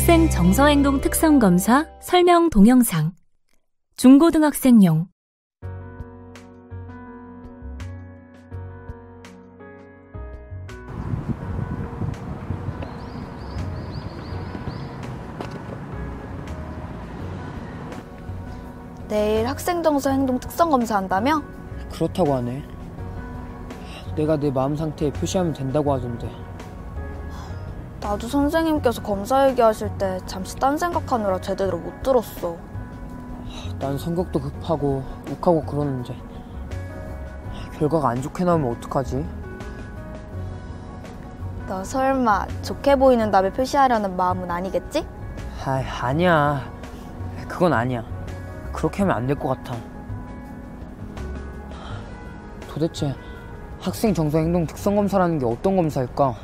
학생 정서행동 특성검사 설명 동영상 중고등학생용 내일 학생 정서 행동 특성 검사한다며? 그렇다고 하네. 내가 내 마음 상태에 표시하면 된다고 하던데. 나도 선생님께서 검사 얘기하실 때 잠시 딴 생각하느라 제대로 못 들었어. 난 성격도 급하고 욱하고 그러는데 결과가 안 좋게 나오면 어떡하지? 너 설마 좋게 보이는 답에 표시하려는 마음은 아니겠지? 아니야. 그건 아니야. 그렇게 하면 안 될 것 같아. 도대체 학생 정서 행동 특성 검사라는 게 어떤 검사일까?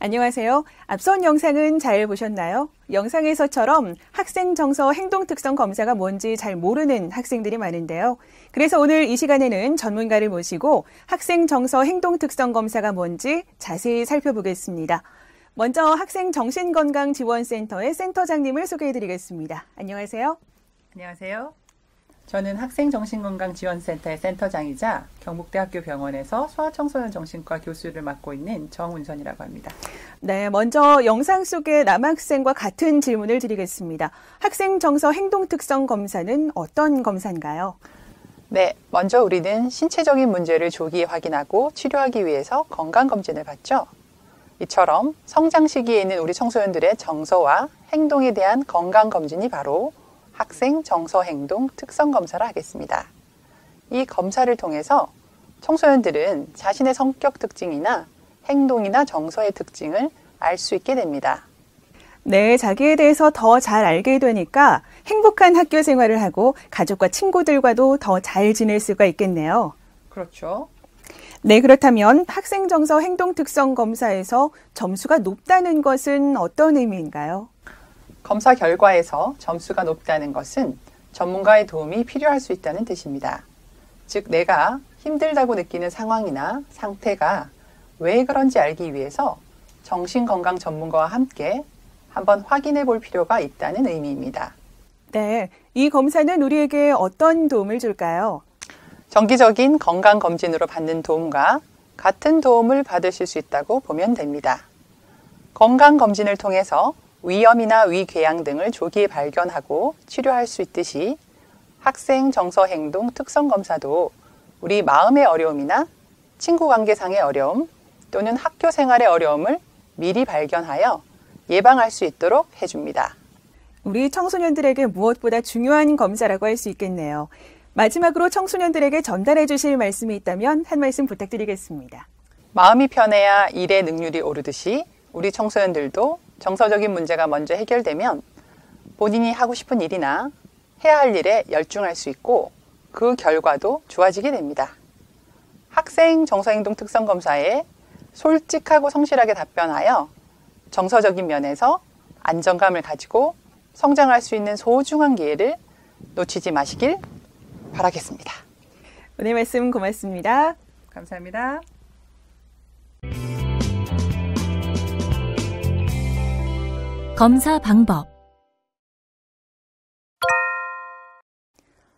안녕하세요. 앞선 영상은 잘 보셨나요? 영상에서처럼 학생 정서 행동 특성 검사가 뭔지 잘 모르는 학생들이 많은데요. 그래서 오늘 이 시간에는 전문가를 모시고 학생 정서 행동 특성 검사가 뭔지 자세히 살펴보겠습니다. 먼저 학생정신건강지원센터의 센터장님을 소개해드리겠습니다. 안녕하세요. 안녕하세요. 저는 학생정신건강지원센터의 센터장이자 경북대학교 병원에서 소아청소년 정신과 교수를 맡고 있는 정운선이라고 합니다. 네, 먼저 영상 속의 남학생과 같은 질문을 드리겠습니다. 학생 정서 행동 특성 검사는 어떤 검사인가요? 네, 먼저 우리는 신체적인 문제를 조기에 확인하고 치료하기 위해서 건강검진을 받죠. 이처럼 성장 시기에 있는 우리 청소년들의 정서와 행동에 대한 건강검진이 바로 학생 정서 행동 특성 검사를 하겠습니다. 이 검사를 통해서 청소년들은 자신의 성격 특징이나 행동이나 정서의 특징을 알 수 있게 됩니다. 네, 자기에 대해서 더 잘 알게 되니까 행복한 학교 생활을 하고 가족과 친구들과도 더 잘 지낼 수가 있겠네요. 그렇죠. 네, 그렇다면 학생 정서 행동 특성 검사에서 점수가 높다는 것은 어떤 의미인가요? 검사 결과에서 점수가 높다는 것은 전문가의 도움이 필요할 수 있다는 뜻입니다. 즉, 내가 힘들다고 느끼는 상황이나 상태가 왜 그런지 알기 위해서 정신건강 전문가와 함께 한번 확인해 볼 필요가 있다는 의미입니다. 네, 이 검사는 우리에게 어떤 도움을 줄까요? 정기적인 건강검진으로 받는 도움과 같은 도움을 받으실 수 있다고 보면 됩니다. 건강검진을 통해서 위염이나 위궤양 등을 조기에 발견하고 치료할 수 있듯이 학생 정서 행동 특성 검사도 우리 마음의 어려움이나 친구 관계상의 어려움 또는 학교 생활의 어려움을 미리 발견하여 예방할 수 있도록 해줍니다. 우리 청소년들에게 무엇보다 중요한 검사라고 할 수 있겠네요. 마지막으로 청소년들에게 전달해 주실 말씀이 있다면 한 말씀 부탁드리겠습니다. 마음이 편해야 일의 능률이 오르듯이 우리 청소년들도 정서적인 문제가 먼저 해결되면 본인이 하고 싶은 일이나 해야 할 일에 열중할 수 있고 그 결과도 좋아지게 됩니다. 학생 정서행동 특성 검사에 솔직하고 성실하게 답변하여 정서적인 면에서 안정감을 가지고 성장할 수 있는 소중한 기회를 놓치지 마시길 바라겠습니다. 오늘 말씀 고맙습니다. 감사합니다. 검사 방법.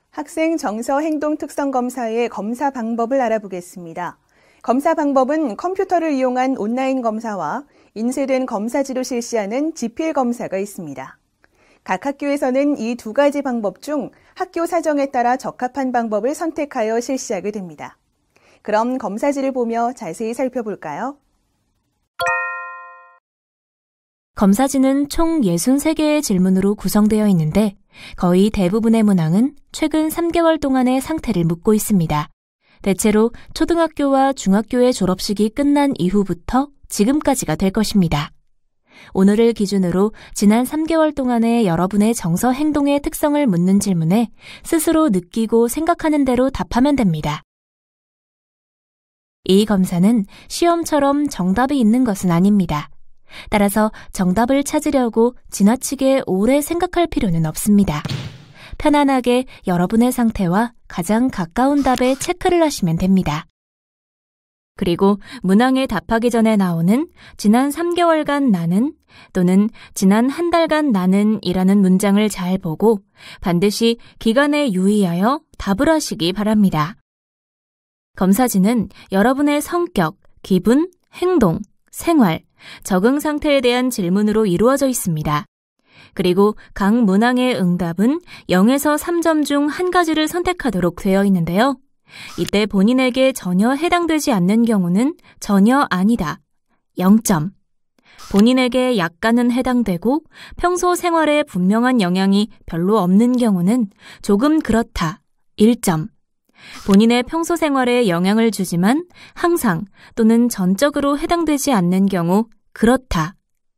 학생 정서 행동 특성 검사의 검사 방법을 알아보겠습니다. 검사 방법은 컴퓨터를 이용한 온라인 검사와 인쇄된 검사지로 실시하는 지필 검사가 있습니다. 각 학교에서는 이 두 가지 방법 중 학교 사정에 따라 적합한 방법을 선택하여 실시하게 됩니다. 그럼 검사지를 보며 자세히 살펴볼까요? 검사지는 총 63개의 질문으로 구성되어 있는데 거의 대부분의 문항은 최근 3개월 동안의 상태를 묻고 있습니다. 대체로 초등학교와 중학교의 졸업식이 끝난 이후부터 지금까지가 될 것입니다. 오늘을 기준으로 지난 3개월 동안의 여러분의 정서 행동의 특성을 묻는 질문에 스스로 느끼고 생각하는 대로 답하면 됩니다. 이 검사는 시험처럼 정답이 있는 것은 아닙니다. 따라서 정답을 찾으려고 지나치게 오래 생각할 필요는 없습니다. 편안하게 여러분의 상태와 가장 가까운 답에 체크를 하시면 됩니다. 그리고 문항에 답하기 전에 나오는 지난 3개월간 나는 또는 지난 한 달간 나는 이라는 문장을 잘 보고 반드시 기간에 유의하여 답을 하시기 바랍니다. 검사지는 여러분의 성격, 기분, 행동, 생활, 적응 상태에 대한 질문으로 이루어져 있습니다. 그리고 각 문항의 응답은 0에서 3점 중 한 가지를 선택하도록 되어 있는데요. 이때 본인에게 전혀 해당되지 않는 경우는 전혀 아니다, 0점. 본인에게 약간은 해당되고 평소 생활에 분명한 영향이 별로 없는 경우는 조금 그렇다, 1점. 본인의 평소 생활에 영향을 주지만 항상 또는 전적으로 해당되지 않는 경우 그렇다,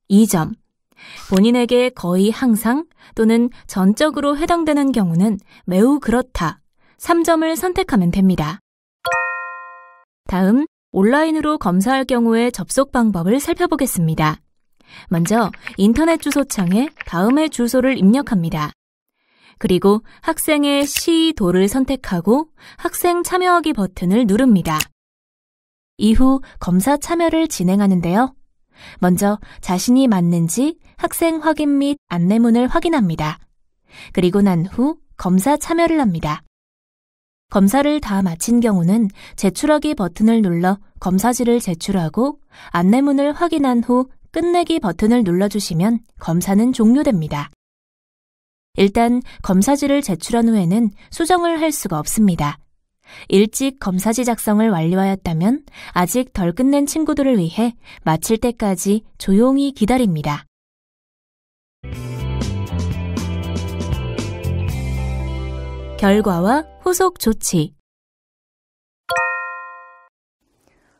2점. 본인에게 거의 항상 또는 전적으로 해당되는 경우는 매우 그렇다, 3점을 선택하면 됩니다. 다음, 온라인으로 검사할 경우의 접속 방법을 살펴보겠습니다. 먼저 인터넷 주소창에 다음의 주소를 입력합니다. 그리고 학생의 시,도를 선택하고 학생 참여하기 버튼을 누릅니다. 이후 검사 참여를 진행하는데요. 먼저 자신이 맞는지 학생 확인 및 안내문을 확인합니다. 그리고 난 후 검사 참여를 합니다. 검사를 다 마친 경우는 제출하기 버튼을 눌러 검사지를 제출하고 안내문을 확인한 후 끝내기 버튼을 눌러주시면 검사는 종료됩니다. 일단 검사지를 제출한 후에는 수정을 할 수가 없습니다. 일찍 검사지 작성을 완료하였다면 아직 덜 끝낸 친구들을 위해 마칠 때까지 조용히 기다립니다. 결과와 후속 조치.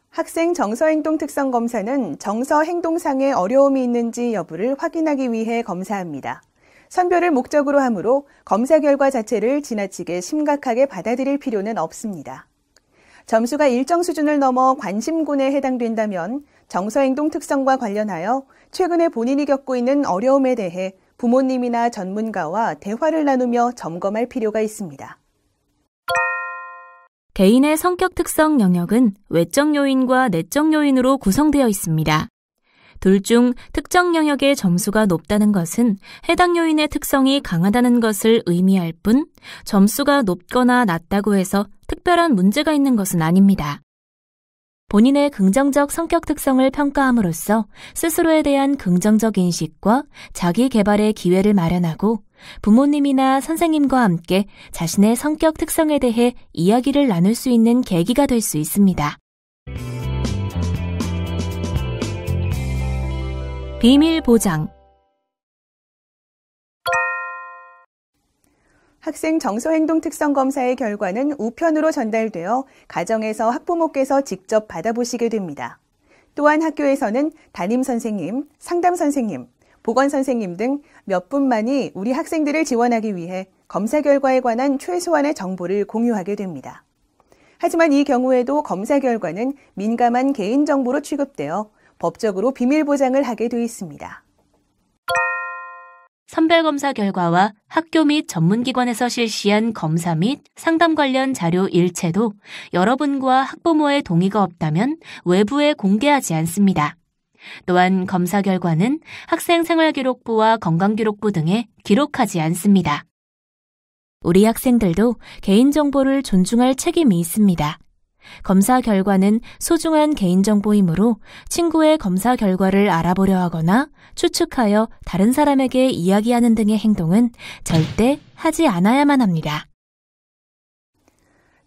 학생 정서행동 특성 검사는 정서 행동상의 어려움이 있는지 여부를 확인하기 위해 검사합니다. 선별을 목적으로 하므로 검사 결과 자체를 지나치게 심각하게 받아들일 필요는 없습니다. 점수가 일정 수준을 넘어 관심군에 해당된다면 정서행동 특성과 관련하여 최근에 본인이 겪고 있는 어려움에 대해 부모님이나 전문가와 대화를 나누며 점검할 필요가 있습니다. 개인의 성격 특성 영역은 외적 요인과 내적 요인으로 구성되어 있습니다. 둘 중 특정 영역의 점수가 높다는 것은 해당 요인의 특성이 강하다는 것을 의미할 뿐 점수가 높거나 낮다고 해서 특별한 문제가 있는 것은 아닙니다. 본인의 긍정적 성격 특성을 평가함으로써 스스로에 대한 긍정적 인식과 자기 개발의 기회를 마련하고 부모님이나 선생님과 함께 자신의 성격 특성에 대해 이야기를 나눌 수 있는 계기가 될 수 있습니다. 비밀 보장. 학생 정서행동 특성 검사의 결과는 우편으로 전달되어 가정에서 학부모께서 직접 받아보시게 됩니다. 또한 학교에서는 담임선생님, 상담선생님, 보건선생님 등 몇 분만이 우리 학생들을 지원하기 위해 검사 결과에 관한 최소한의 정보를 공유하게 됩니다. 하지만 이 경우에도 검사 결과는 민감한 개인정보로 취급되어 법적으로 비밀 보장을 하게 돼 있습니다. 선별검사 결과와 학교 및 전문기관에서 실시한 검사 및 상담 관련 자료 일체도 여러분과 학부모의 동의가 없다면 외부에 공개하지 않습니다. 또한 검사 결과는 학생생활기록부와 건강기록부 등에 기록하지 않습니다. 우리 학생들도 개인정보를 존중할 책임이 있습니다. 검사 결과는 소중한 개인정보이므로 친구의 검사 결과를 알아보려 하거나 추측하여 다른 사람에게 이야기하는 등의 행동은 절대 하지 않아야만 합니다.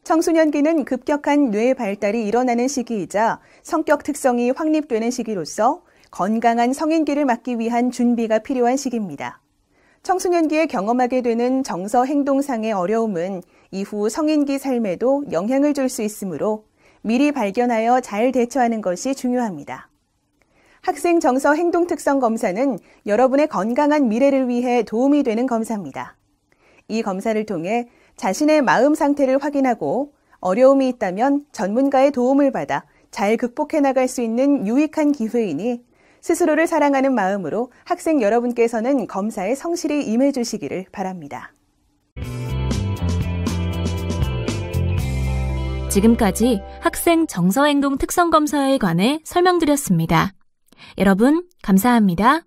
청소년기는 급격한 뇌 발달이 일어나는 시기이자 성격 특성이 확립되는 시기로서 건강한 성인기를 맞기 위한 준비가 필요한 시기입니다. 청소년기에 경험하게 되는 정서 행동상의 어려움은 이후 성인기 삶에도 영향을 줄 수 있으므로 미리 발견하여 잘 대처하는 것이 중요합니다. 학생 정서 행동 특성 검사는 여러분의 건강한 미래를 위해 도움이 되는 검사입니다. 이 검사를 통해 자신의 마음 상태를 확인하고 어려움이 있다면 전문가의 도움을 받아 잘 극복해 나갈 수 있는 유익한 기회이니 스스로를 사랑하는 마음으로 학생 여러분께서는 검사에 성실히 임해 주시기를 바랍니다. 지금까지 학생 정서행동 특성검사에 관해 설명드렸습니다. 여러분, 감사합니다.